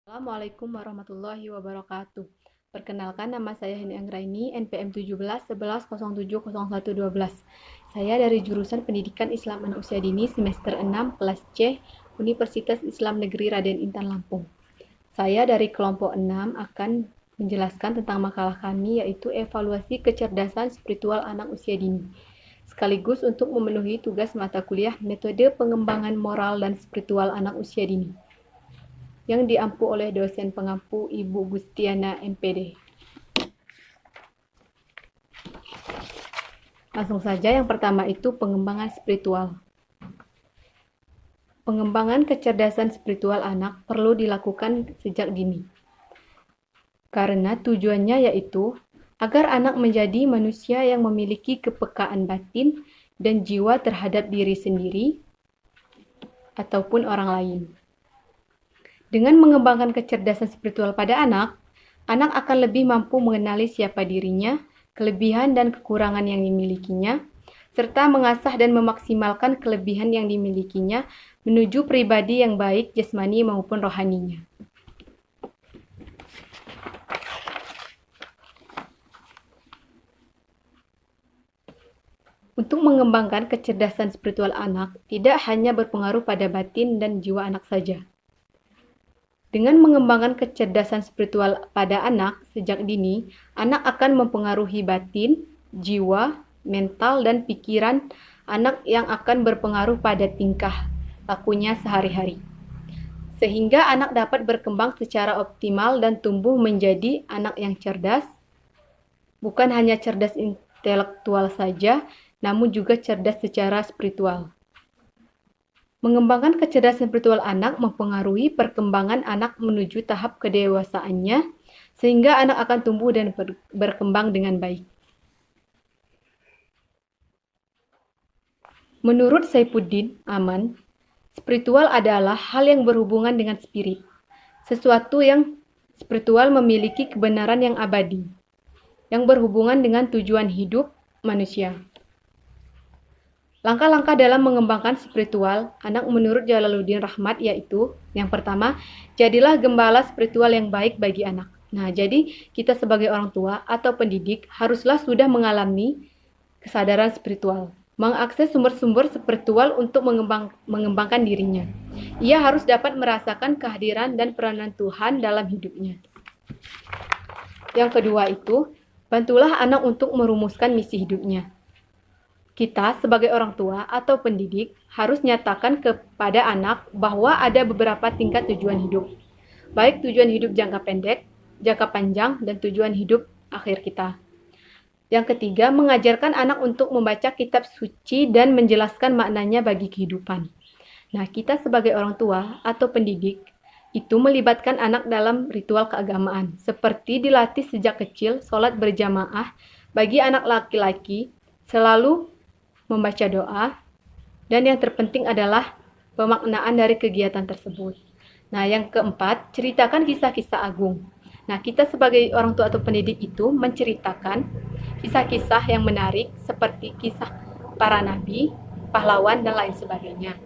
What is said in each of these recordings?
Assalamualaikum warahmatullahi wabarakatuh. Perkenalkan, nama saya Heni Anggraini, NPM 17 11 07 01 12. Saya dari jurusan Pendidikan Islam Anak Usia Dini semester 6 kelas C, Universitas Islam Negeri Raden Intan Lampung. Saya dari kelompok 6 akan menjelaskan tentang makalah kami, yaitu evaluasi kecerdasan spiritual anak usia dini, sekaligus untuk memenuhi tugas mata kuliah metode pengembangan moral dan spiritual anak usia dini yang diampu oleh dosen pengampu Ibu Gustiana MPD. Langsung saja, yang pertama itu pengembangan spiritual. Pengembangan kecerdasan spiritual anak perlu dilakukan sejak dini. Karena tujuannya yaitu agar anak menjadi manusia yang memiliki kepekaan batin dan jiwa terhadap diri sendiri ataupun orang lain. Dengan mengembangkan kecerdasan spiritual pada anak akan lebih mampu mengenali siapa dirinya, kelebihan dan kekurangan yang dimilikinya, serta mengasah dan memaksimalkan kelebihan yang dimilikinya menuju pribadi yang baik jasmani maupun rohaninya. Untuk mengembangkan kecerdasan spiritual anak tidak hanya berpengaruh pada batin dan jiwa anak saja. Dengan mengembangkan kecerdasan spiritual pada anak sejak dini, anak akan mempengaruhi batin, jiwa, mental, dan pikiran anak yang akan berpengaruh pada tingkah lakunya sehari-hari. Sehingga anak dapat berkembang secara optimal dan tumbuh menjadi anak yang cerdas, bukan hanya cerdas intelektual saja, namun juga cerdas secara spiritual. Mengembangkan kecerdasan spiritual anak mempengaruhi perkembangan anak menuju tahap kedewasaannya, sehingga anak akan tumbuh dan berkembang dengan baik. Menurut Saifuddin Aman, spiritual adalah hal yang berhubungan dengan spirit. Sesuatu yang spiritual memiliki kebenaran yang abadi, yang berhubungan dengan tujuan hidup manusia. Langkah-langkah dalam mengembangkan spiritual anak menurut Jalaluddin Rahmat yaitu, yang pertama, jadilah gembala spiritual yang baik bagi anak. Nah, jadi kita sebagai orang tua atau pendidik haruslah sudah mengalami kesadaran spiritual, mengakses sumber-sumber spiritual untuk mengembangkan dirinya. Ia harus dapat merasakan kehadiran dan peranan Tuhan dalam hidupnya. Yang kedua itu, bantulah anak untuk merumuskan misi hidupnya. Kita sebagai orang tua atau pendidik harus nyatakan kepada anak bahwa ada beberapa tingkat tujuan hidup, baik tujuan hidup jangka pendek, jangka panjang, dan tujuan hidup akhir kita. Yang ketiga, mengajarkan anak untuk membaca kitab suci dan menjelaskan maknanya bagi kehidupan. Nah, kita sebagai orang tua atau pendidik itu melibatkan anak dalam ritual keagamaan, seperti dilatih sejak kecil sholat berjamaah bagi anak laki-laki, selalu membaca doa, dan yang terpenting adalah pemaknaan dari kegiatan tersebut. Nah, yang keempat, ceritakan kisah-kisah agung. Nah, kita sebagai orang tua atau pendidik itu menceritakan kisah-kisah yang menarik seperti kisah para nabi, pahlawan, dan lain sebagainya.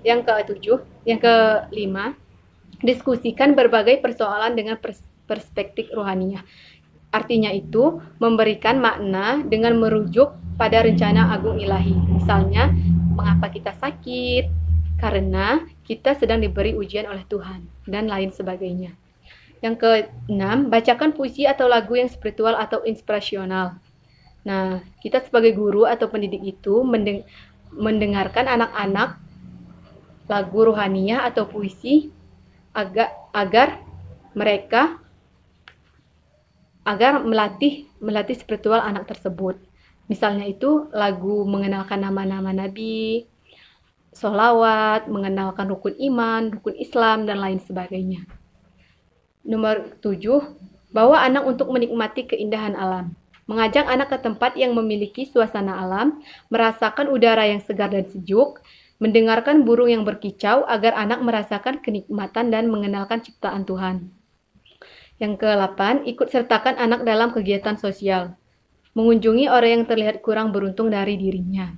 Yang kelima, diskusikan berbagai persoalan dengan perspektif rohaniah. Artinya itu memberikan makna dengan merujuk pada rencana agung ilahi. Misalnya, mengapa kita sakit? Karena kita sedang diberi ujian oleh Tuhan, dan lain sebagainya. Yang keenam, bacakan puisi atau lagu yang spiritual atau inspirasional. Nah, kita sebagai guru atau pendidik itu mendengarkan anak-anak lagu rohaniah atau puisi agar mereka melatih spiritual anak tersebut. Misalnya itu lagu mengenalkan nama-nama nabi, sholawat, mengenalkan rukun iman, rukun Islam, dan lain sebagainya. Nomor 7, bawa anak untuk menikmati keindahan alam. Mengajak anak ke tempat yang memiliki suasana alam, merasakan udara yang segar dan sejuk, mendengarkan burung yang berkicau agar anak merasakan kenikmatan dan mengenalkan ciptaan Tuhan. Yang ke-8, ikut sertakan anak dalam kegiatan sosial. Mengunjungi orang yang terlihat kurang beruntung dari dirinya.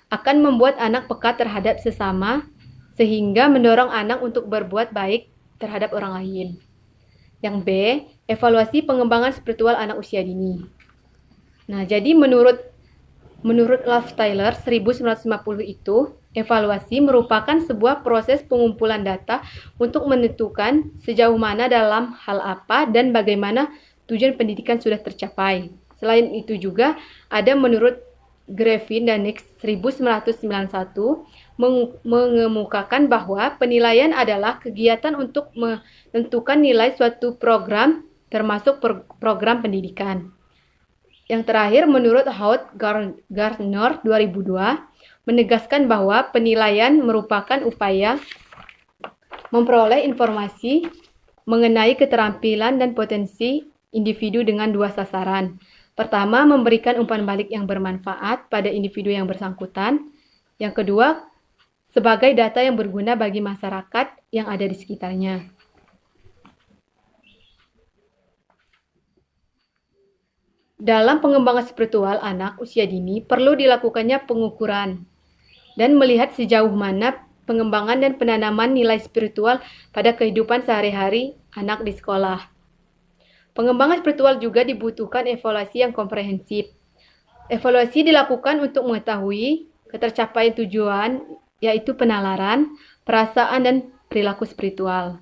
Akan membuat anak peka terhadap sesama, sehingga mendorong anak untuk berbuat baik terhadap orang lain. Yang B, evaluasi pengembangan spiritual anak usia dini. Nah, jadi menurut Ralph Tyler 1950 itu, evaluasi merupakan sebuah proses pengumpulan data untuk menentukan sejauh mana dalam hal apa dan bagaimana tujuan pendidikan sudah tercapai. Selain itu juga ada menurut Griffin dan Nix 1991 mengemukakan bahwa penilaian adalah kegiatan untuk menentukan nilai suatu program termasuk program pendidikan. Yang terakhir, menurut Howard Gardner 2002, menegaskan bahwa penilaian merupakan upaya memperoleh informasi mengenai keterampilan dan potensi individu dengan dua sasaran. Pertama, memberikan umpan balik yang bermanfaat pada individu yang bersangkutan. Yang kedua, sebagai data yang berguna bagi masyarakat yang ada di sekitarnya. Dalam pengembangan spiritual anak usia dini, perlu dilakukannya pengukuran dan melihat sejauh mana pengembangan dan penanaman nilai spiritual pada kehidupan sehari-hari anak di sekolah. Pengembangan spiritual juga dibutuhkan evaluasi yang komprehensif. Evaluasi dilakukan untuk mengetahui ketercapaian tujuan, yaitu penalaran, perasaan, dan perilaku spiritual.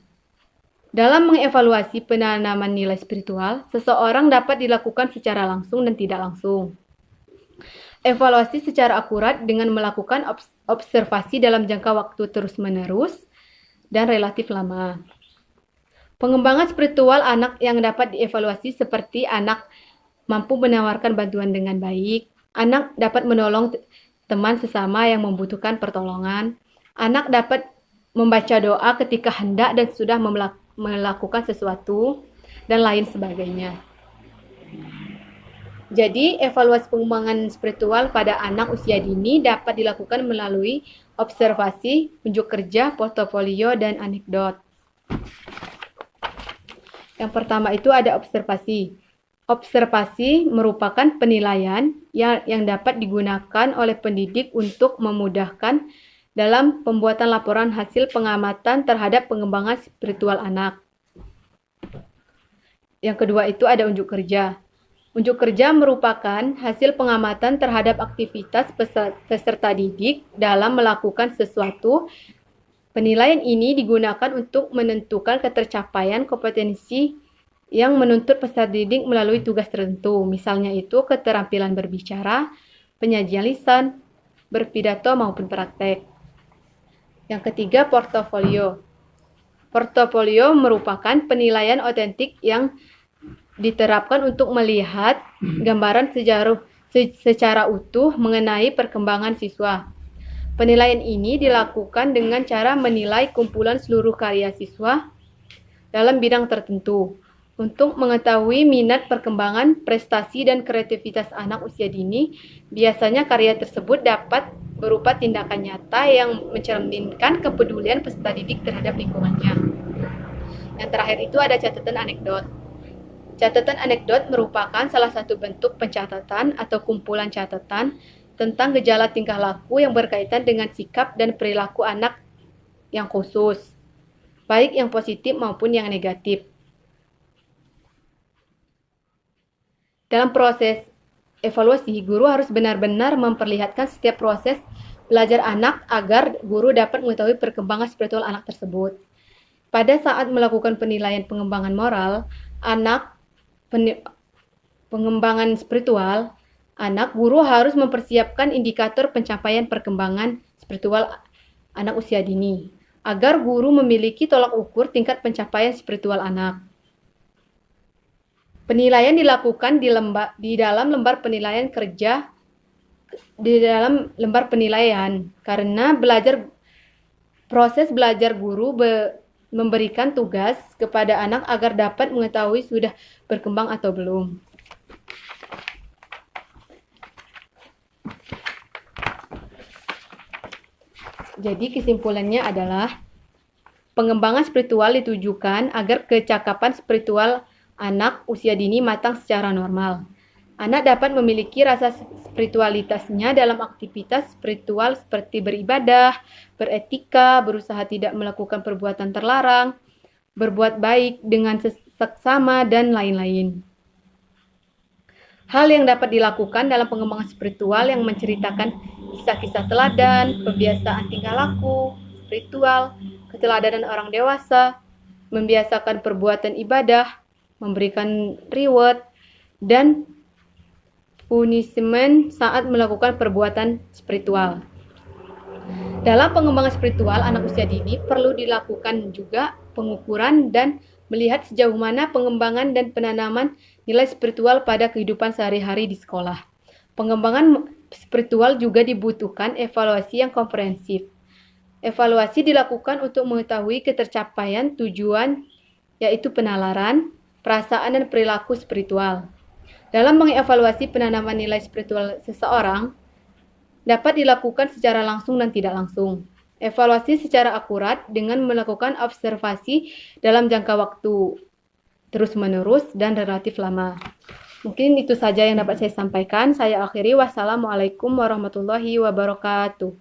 Dalam mengevaluasi penanaman nilai spiritual, seseorang dapat dilakukan secara langsung dan tidak langsung. Evaluasi secara akurat dengan melakukan observasi dalam jangka waktu terus-menerus dan relatif lama. Pengembangan spiritual anak yang dapat dievaluasi seperti anak mampu menawarkan bantuan dengan baik, anak dapat menolong teman sesama yang membutuhkan pertolongan, anak dapat membaca doa ketika hendak dan sudah melakukan sesuatu, dan lain sebagainya. Jadi, evaluasi pengembangan spiritual pada anak usia dini dapat dilakukan melalui observasi, unjuk kerja, portofolio, dan anekdot. Yang pertama itu ada observasi. Observasi merupakan penilaian yang dapat digunakan oleh pendidik untuk memudahkan dalam pembuatan laporan hasil pengamatan terhadap pengembangan spiritual anak. Yang kedua itu ada unjuk kerja. Unjuk kerja merupakan hasil pengamatan terhadap aktivitas peserta didik dalam melakukan sesuatu. Penilaian ini digunakan untuk menentukan ketercapaian kompetensi yang menuntut peserta didik melalui tugas tertentu. Misalnya itu keterampilan berbicara, penyajian lisan, berpidato maupun praktek. Yang ketiga, portofolio. Portofolio merupakan penilaian otentik yang diterapkan untuk melihat gambaran secara utuh mengenai perkembangan siswa. Penilaian ini dilakukan dengan cara menilai kumpulan seluruh karya siswa dalam bidang tertentu untuk mengetahui minat perkembangan, prestasi, dan kreativitas anak usia dini. Biasanya karya tersebut dapat berupa tindakan nyata yang mencerminkan kepedulian peserta didik terhadap lingkungannya. Yang terakhir itu ada catatan anekdot. Catatan anekdot merupakan salah satu bentuk pencatatan atau kumpulan catatan tentang gejala tingkah laku yang berkaitan dengan sikap dan perilaku anak yang khusus, baik yang positif maupun yang negatif. Dalam proses evaluasi, guru harus benar-benar memperlihatkan setiap proses belajar anak agar guru dapat mengetahui perkembangan spiritual anak tersebut. Pada saat melakukan penilaian pengembangan moral anak, pengembangan spiritual anak, guru harus mempersiapkan indikator pencapaian perkembangan spiritual anak usia dini, agar guru memiliki tolak ukur tingkat pencapaian spiritual anak. Penilaian dilakukan di dalam lembar penilaian kerja, karena proses belajar guru memberikan tugas kepada anak agar dapat mengetahui sudah berkembang atau belum. Jadi kesimpulannya adalah pengembangan spiritual ditujukan agar kecakapan spiritual anak usia dini matang secara normal. Anak dapat memiliki rasa spiritualitasnya dalam aktivitas spiritual seperti beribadah, beretika, berusaha tidak melakukan perbuatan terlarang, berbuat baik dengan seksama, dan lain-lain. Hal yang dapat dilakukan dalam pengembangan spiritual yang menceritakan kisah-kisah teladan, kebiasaan tingkah laku, spiritual, keteladanan orang dewasa, membiasakan perbuatan ibadah, memberikan reward, dan punishment saat melakukan perbuatan spiritual. Dalam pengembangan spiritual anak usia dini perlu dilakukan juga pengukuran dan melihat sejauh mana pengembangan dan penanaman nilai spiritual pada kehidupan sehari-hari di sekolah. Pengembangan spiritual juga dibutuhkan evaluasi yang komprehensif. Evaluasi dilakukan untuk mengetahui ketercapaian tujuan, yaitu penalaran, perasaan, dan perilaku spiritual. Dalam mengevaluasi penanaman nilai spiritual seseorang, dapat dilakukan secara langsung dan tidak langsung. Evaluasi secara akurat dengan melakukan observasi dalam jangka waktu terus-menerus dan relatif lama. Mungkin itu saja yang dapat saya sampaikan. Saya akhiri. Wassalamualaikum warahmatullahi wabarakatuh.